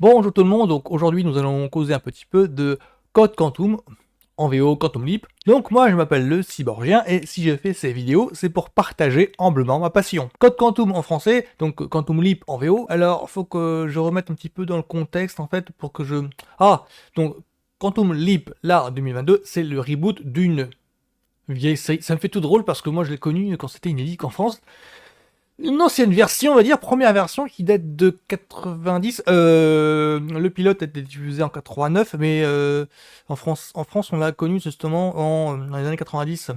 Bonjour tout le monde, donc aujourd'hui nous allons causer un petit peu de Code Quantum, en VO Quantum Leap. Donc moi je m'appelle le Cyborgien et si je fais ces vidéos c'est pour partager humblement ma passion. Code Quantum en français, donc Quantum Leap en VO, alors faut que je remette un petit peu dans le contexte en fait pour que je... Donc Quantum Leap là en 2022 c'est le reboot d'une vieille série. Ça me fait tout drôle parce que moi je l'ai connu quand c'était inédit en France. Une ancienne version, on va dire, première version qui date de 90. Le pilote a été diffusé en 89, mais en France, on l'a connu justement dans les années 90.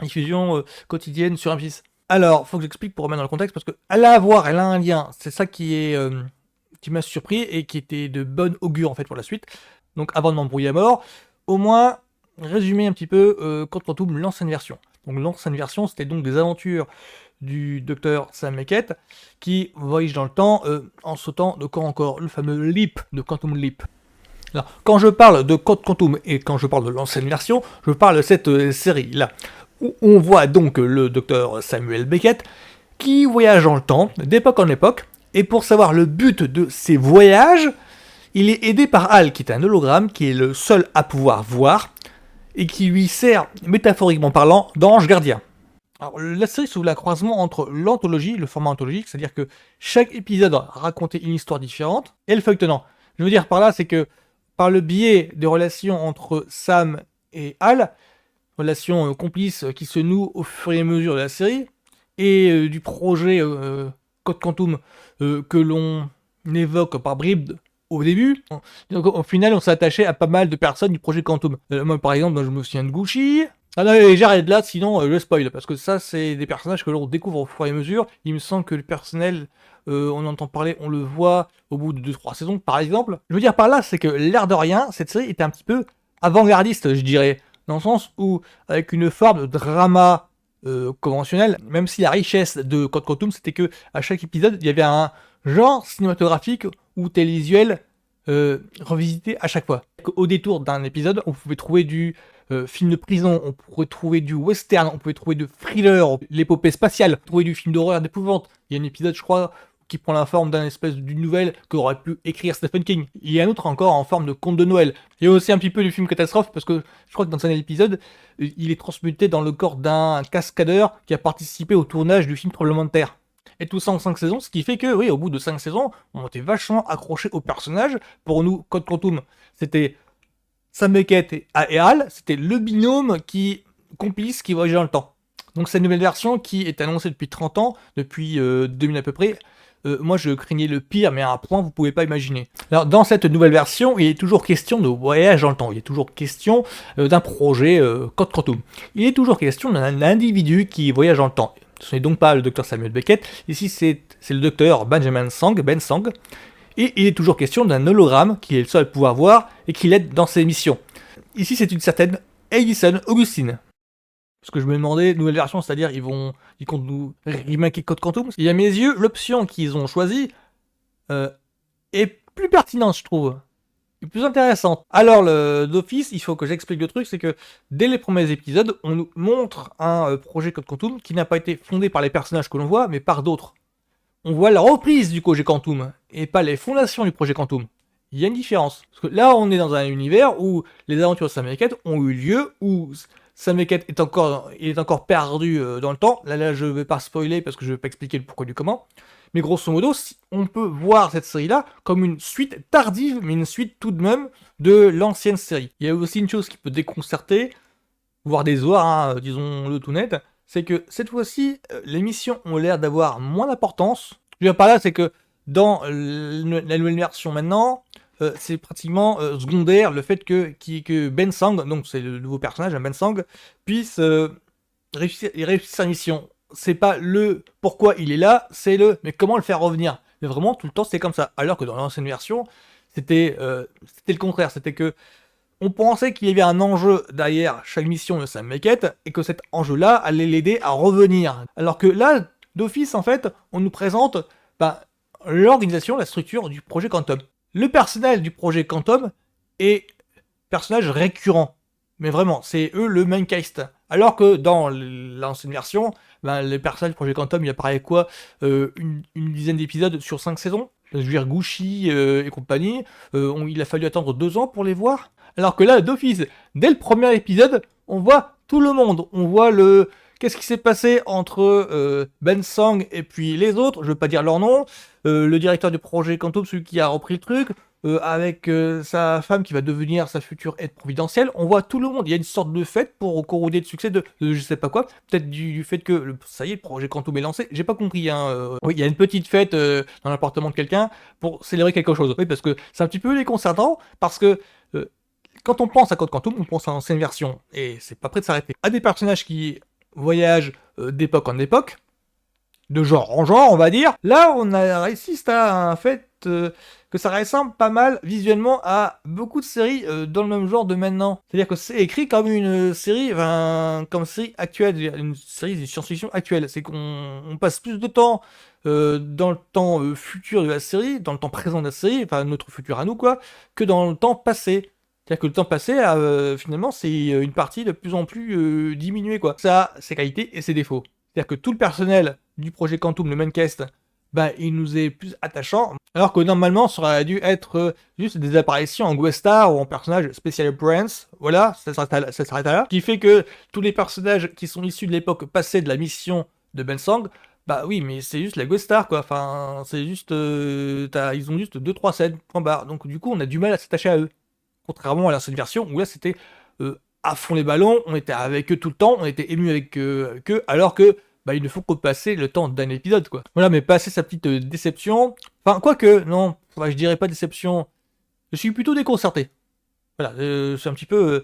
Diffusion quotidienne sur M6. Alors, faut que j'explique pour remettre dans le contexte, parce que elle a à voir, elle a un lien. C'est ça qui m'a surpris et qui était de bonne augure en fait pour la suite. Donc, avant de m'embrouiller à mort, au moins résumer un petit peu Code Quantum, l'ancienne version. Donc, l'ancienne version, c'était donc des aventures du docteur Sam Beckett qui voyage dans le temps en sautant de corps en corps, le fameux leap de Quantum Leap. Alors, quand je parle de Code Quantum et quand je parle de l'ancienne version, je parle de cette série-là, où on voit donc le docteur Samuel Beckett qui voyage dans le temps, d'époque en époque, et pour savoir le but de ces voyages, il est aidé par Hal, qui est un hologramme, qui est le seul à pouvoir voir, et qui lui sert, métaphoriquement parlant, d'ange gardien. Alors, la série s'ouvre la croisement entre l'anthologie, le format anthologique, c'est-à-dire que chaque épisode racontait une histoire différente, et le feuilletonnant. Je veux dire par là, c'est que par le biais des relations entre Sam et Hal, relations complices qui se nouent au fur et à mesure de la série, et du projet Code Quantum que l'on évoque par bribes au début. Donc au final, on s'est attaché à pas mal de personnes du projet Quantum. Moi, par exemple, je me souviens de Gucci. Ah non, j'arrête là, sinon je spoil, parce que ça, c'est des personnages que l'on découvre au fur et à mesure. Il me semble que le personnel, on entend parler, on le voit au bout de 2-3 saisons, par exemple. Je veux dire par là, c'est que l'air de rien, cette série était un petit peu avant-gardiste, je dirais, dans le sens où, avec une forme de drama conventionnel, même si la richesse de Code Quantum, c'était que à chaque épisode, il y avait un genre cinématographique ou télévisuel revisité à chaque fois. Au détour d'un épisode, on pouvait trouver du film de prison, on pouvait trouver du western, on pouvait trouver du thriller, l'épopée spatiale, trouver du film d'horreur, d'épouvante. Il y a un épisode, je crois, qui prend la forme d'une espèce d'une nouvelle qu'aurait pu écrire Stephen King. Il y a un autre encore en forme de conte de Noël. Il y a aussi un petit peu du film catastrophe, parce que je crois que dans un épisode, il est transmuté dans le corps d'un cascadeur qui a participé au tournage du film Tremblement de Terre. Et tout ça en 5 saisons, ce qui fait que, oui, au bout de 5 saisons, on était vachement accroché au personnage. Pour nous, Code Quantum, c'était Sam Beckett et Hal, c'était le binôme complice qui voyageait dans le temps. Donc cette nouvelle version qui est annoncée depuis 30 ans, depuis 2000 à peu près, moi je craignais le pire, mais à un point vous pouvez pas imaginer. Alors dans cette nouvelle version, il est toujours question de voyage dans le temps, il est toujours question d'un projet Code Quantum. Il est toujours question d'un individu qui voyage dans le temps. Ce n'est donc pas le docteur Samuel Beckett, ici c'est le docteur Ben Sang, et il est toujours question d'un hologramme qui est le seul à pouvoir voir et qui l'aide dans ses missions. Ici c'est une certaine Alison Augustine. Parce que je me demandais, nouvelle version, c'est-à-dire ils comptent nous remaker Code Quantum. Et à mes yeux, l'option qu'ils ont choisie est plus pertinente, je trouve. Et plus intéressante. Alors, d'office, il faut que j'explique le truc, c'est que dès les premiers épisodes, on nous montre un projet Code Quantum qui n'a pas été fondé par les personnages que l'on voit, mais par d'autres. On voit la reprise du projet Quantum, et pas les fondations du projet Quantum. Il y a une différence. Parce que là, on est dans un univers où les aventures de Sam Beckett ont eu lieu, où Sam Beckett est encore perdu dans le temps. Là, je vais pas spoiler parce que je vais pas expliquer le pourquoi du comment. Mais grosso modo, on peut voir cette série-là comme une suite tardive, mais une suite tout de même de l'ancienne série. Il y a aussi une chose qui peut déconcerter, voire décevoir, hein, disons-le tout net, c'est que cette fois-ci, les missions ont l'air d'avoir moins d'importance. Je veux dire par là, c'est que dans la nouvelle version maintenant, c'est pratiquement secondaire le fait que Ben Sang, donc c'est le nouveau personnage, Ben Sang, puisse réussir sa mission. C'est pas le pourquoi il est là, c'est le mais comment le faire revenir. Mais vraiment, tout le temps, c'était comme ça. Alors que dans l'ancienne version, c'était le contraire. C'était que on pensait qu'il y avait un enjeu derrière chaque mission de Sam Beckett et que cet enjeu-là allait l'aider à revenir. Alors que là, d'office, en fait, on nous présente l'organisation, la structure du projet Quantum. Le personnel du projet Quantum est personnage récurrent. Mais vraiment, c'est eux le main cast. Alors que dans l'ancienne version, les personnages du projet Quantum, il apparaît quoi une dizaine d'épisodes sur 5 saisons. Je veux dire, Gucci et compagnie, il a fallu attendre 2 ans pour les voir. Alors que là, d'office, dès le premier épisode, on voit tout le monde. On voit qu'est-ce qui s'est passé entre Ben Sang et puis les autres, je veux pas dire leur nom, le directeur du projet Quantum, celui qui a repris le truc, avec sa femme qui va devenir sa future aide providentielle. On voit tout le monde. Il y a une sorte de fête pour corroder de succès de je sais pas quoi. Peut-être du fait que ça y est, le projet Quantum est lancé. J'ai pas compris. Hein, oui, il y a une petite fête dans l'appartement de quelqu'un pour célébrer quelque chose. Oui, parce que c'est un petit peu déconcertant parce que euh, quand on pense à Code Quantum, on pense à l'ancienne version et c'est pas prêt de s'arrêter. À des personnages qui voyagent d'époque en époque, de genre en genre, on va dire. Là, on a réussi à un fait que ça ressemble pas mal visuellement à beaucoup de séries dans le même genre de maintenant. C'est-à-dire que c'est écrit comme une série, comme série actuelle, une série de science-fiction actuelle. C'est qu'on passe plus de temps dans le temps futur de la série, dans le temps présent de la série, enfin notre futur à nous quoi, que dans le temps passé. C'est-à-dire que le temps passé, finalement, c'est une partie de plus en plus diminuée quoi. Ça a ses qualités et ses défauts. C'est-à-dire que tout le personnel du projet Quantum, le Maincast, bah, il nous est plus attachant, alors que normalement, ça aurait dû être juste des apparitions en guest star ou en personnage spécial appearance. Voilà, ça s'arrête à là. Ce qui fait que tous les personnages qui sont issus de l'époque passée de la mission de Ben Sang, bah oui, mais c'est juste la guest star, quoi. Enfin, c'est juste... ils ont juste 2-3 scènes, point barre. Donc du coup, on a du mal à s'attacher à eux. Contrairement à l'ancienne version, où là, c'était à fond les ballons, on était avec eux tout le temps, on était ému avec eux, alors que bah, il ne faut que passer le temps d'un épisode, quoi. Voilà, mais passer sa petite déception, enfin, quoique, non, je dirais pas déception, je suis plutôt déconcerté. Voilà, c'est un petit peu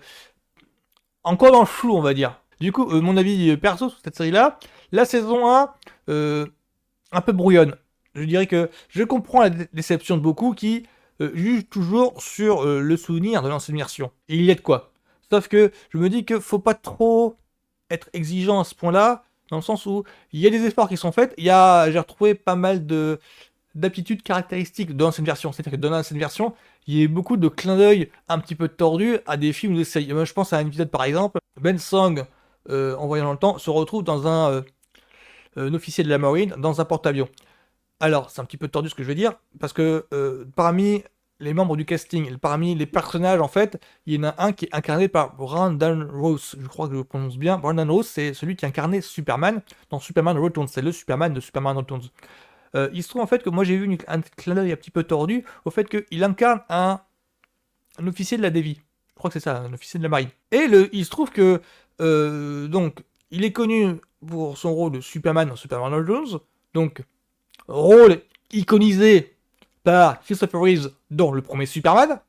encore dans le flou, on va dire. Du coup, mon avis perso sur cette série-là, la saison 1, un peu brouillonne. Je dirais que je comprends la déception de beaucoup qui jugent toujours sur le souvenir de l'ancienne version. Et il y a de quoi. Sauf que je me dis que faut pas trop être exigeant à ce point-là, dans le sens où il y a des efforts qui sont faits. J'ai retrouvé pas mal d'aptitudes caractéristiques de l'ancienne version. C'est-à-dire que dans l'ancienne version, il y a beaucoup de clins d'œil un petit peu tordus à des films ou des séries. Moi, je pense à un épisode par exemple, Ben Sang, en voyant dans le temps, se retrouve dans un officier de la marine dans un porte-avions. Alors, c'est un petit peu tordu ce que je vais dire, parce que parmi les membres du casting, parmi les personnages, en fait, il y en a un qui est incarné par Brandon Ross. Je crois que je le prononce bien. Brandon Ross, c'est celui qui incarnait Superman dans Superman Returns. C'est le Superman de Superman Returns. Il se trouve en fait que moi j'ai vu un clin d'œil un petit peu tordu au fait qu'il incarne un officier de la Navy. Je crois que c'est ça, un officier de la marine. Et il se trouve que, donc, il est connu pour son rôle de Superman dans Superman Returns. Donc, rôle iconisé par Christopher Reeves dans le premier Superman.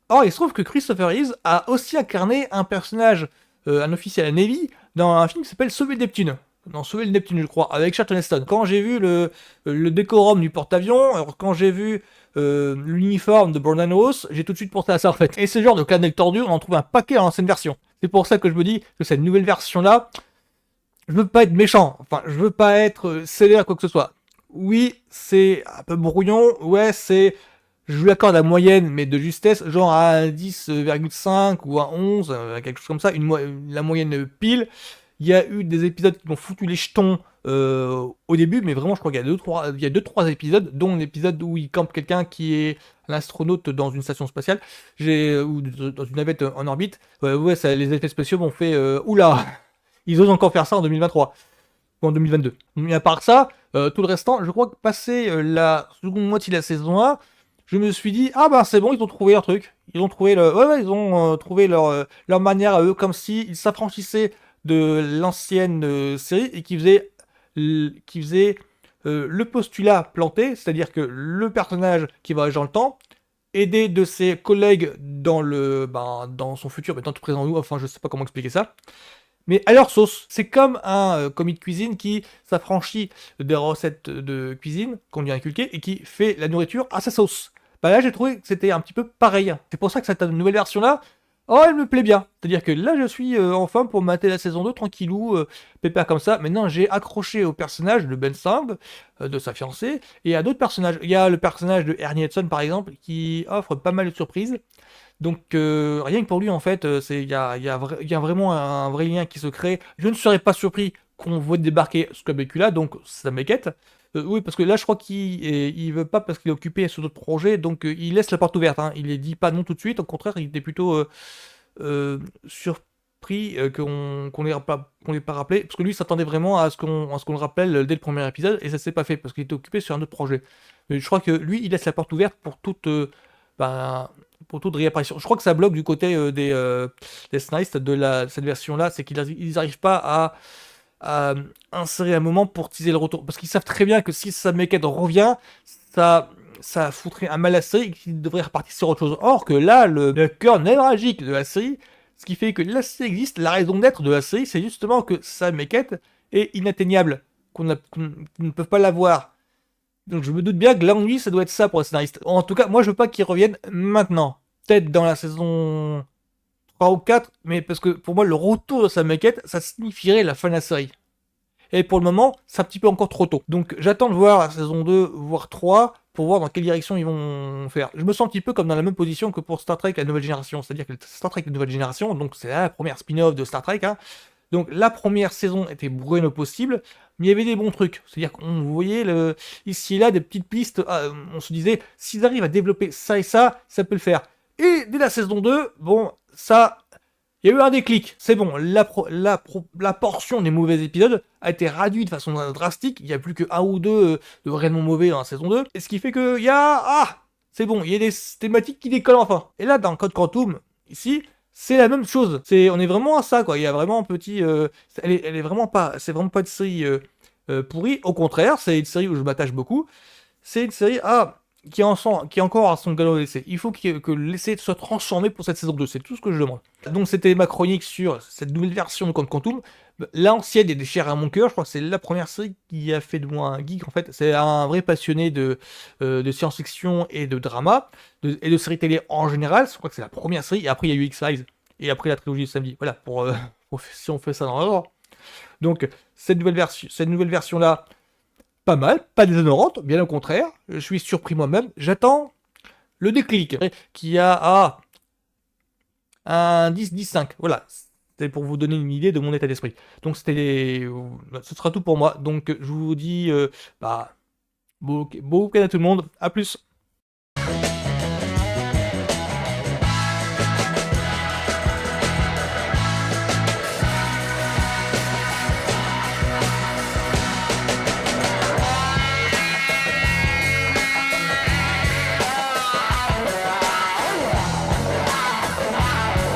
Or, il se trouve que Christopher Reeves a aussi incarné un personnage, un officier à la Navy, dans un film qui s'appelle Sauver le Neptune. Non, Sauver le Neptune, je crois, avec Charlton Heston. Quand j'ai vu le décorum du porte-avions, alors quand j'ai vu l'uniforme de Brandon Ross, j'ai tout de suite pensé à ça en fait. Et ce genre de clin d'œil tordu, on en trouve un paquet dans l'ancienne version. C'est pour ça que je me dis que cette nouvelle version-là, je veux pas être méchant, enfin, je veux pas être sévère quoi que ce soit. Oui, c'est un peu brouillon, ouais, je vous l'accorde à moyenne, mais de justesse, genre à un 10,5 ou à 11, quelque chose comme ça, la moyenne pile. Il y a eu des épisodes qui m'ont foutu les jetons au début, mais vraiment, je crois qu'il y a 2-3 épisodes, dont l'épisode où il campe quelqu'un qui est un astronaute dans une station spatiale, ou dans une navette en orbite. Ouais, les effets spéciaux m'ont fait oula, ils osent encore faire ça en 2023 ou en 2022. Mais à part ça, tout le restant, je crois que passé la seconde moitié de la saison 1, je me suis dit ah bah c'est bon, ils ont trouvé leur truc, ils ont trouvé ils ont trouvé leur manière à eux, comme s'ils s'affranchissaient de l'ancienne série et qui faisaient le postulat planté, c'est-à-dire que le personnage qui voyage dans le temps, aidé de ses collègues dans son futur, mais dans tout présent nous, enfin je sais pas comment expliquer ça, mais à leur sauce. C'est comme un commis de cuisine qui s'affranchit des recettes de cuisine qu'on lui a inculquées et qui fait la nourriture à sa sauce. Bah là, j'ai trouvé que c'était un petit peu pareil. C'est pour ça que cette nouvelle version-là, oh, elle me plaît bien. C'est-à-dire que là, je suis enfin pour mater la saison 2 tranquillou, pépère comme ça. Maintenant, j'ai accroché au personnage de Ben Sang, de sa fiancée, et à d'autres personnages. Il y a le personnage de Ernie Hudson, par exemple, qui offre pas mal de surprises. Donc rien que pour lui en fait, il y a vraiment un vrai lien qui se crée. Je ne serais pas surpris qu'on voit débarquer Scott Bakula, donc ça m'inquiète. Oui, parce que là, je crois il veut pas parce qu'il est occupé sur d'autres projets, donc il laisse la porte ouverte, hein. Il ne dit pas non tout de suite, au contraire, il était plutôt surpris qu'on l'ait pas rappelé, parce que lui il s'attendait vraiment à ce qu'on le rappelle dès le premier épisode, et ça s'est pas fait, parce qu'il était occupé sur un autre projet. Mais je crois que lui, il laisse la porte ouverte ben, pour toute réapparition. Je crois que ça bloque du côté des scénaristes de cette version-là, c'est qu'ils n'arrivent pas à insérer un moment pour teaser le retour. Parce qu'ils savent très bien que si Sam Beckett revient, ça, ça foutrait un mal à la série et qu'ils devraient repartir sur autre chose. Or que là, le cœur névralgique de la série, ce qui fait que la série existe, la raison d'être de la série, c'est justement que Sam Beckett est inatteignable, qu'on ne peut pas l'avoir. Donc je me doute bien que l'ennui, ça doit être ça pour les scénaristes. En tout cas, moi je veux pas qu'ils reviennent maintenant. Peut-être dans la saison 3 ou 4, mais parce que pour moi, le retour de Sam Beckett, ça signifierait la fin de la série. Et pour le moment, c'est un petit peu encore trop tôt. Donc j'attends de voir la saison 2, voire 3, pour voir dans quelle direction ils vont faire. Je me sens un petit peu comme dans la même position que pour Star Trek La Nouvelle Génération. C'est-à-dire que Star Trek La Nouvelle Génération, donc c'est la première spin-off de Star Trek, hein. Donc la première saison était bourrée au possible, mais il y avait des bons trucs. C'est-à-dire qu'on voyait ici et là des petites pistes. On se disait, s'ils arrivent à développer ça et ça peut le faire. Et dès la saison 2, bon, ça, il y a eu un déclic. C'est bon, la portion des mauvais épisodes a été réduite de façon drastique. Il n'y a plus que un ou deux de réellement mauvais dans la saison 2. Et ce qui fait que il y a... c'est bon, il y a des thématiques qui décollent enfin. Et là, dans Code Quantum, ici, c'est la même chose. On est vraiment à ça, quoi. Il y a vraiment un petit... elle est vraiment pas... C'est vraiment pas une série pourrie. Au contraire, c'est une série où je m'attache beaucoup. C'est une série qui est encore à son galop d'essai. Il faut que l'essai soit transformé pour cette saison 2, c'est tout ce que je demande. Donc c'était ma chronique sur cette nouvelle version de Quantum Quantum. L'ancienne est chère à mon cœur, je crois que c'est la première série qui a fait de moi un geek en fait. C'est un vrai passionné de science-fiction et de drama, et de séries télé en général. Je crois que c'est la première série, et après il y a eu X-Files, et après la trilogie de samedi. Voilà, si on fait ça dans l'ordre. Donc cette nouvelle version-là, pas mal, pas déshonorante, bien au contraire. Je suis surpris moi-même. J'attends le déclic qui a un 10-10-5. Voilà. C'était pour vous donner une idée de mon état d'esprit. Donc ce sera tout pour moi. Donc je vous dis bon week-end à tout le monde. À plus.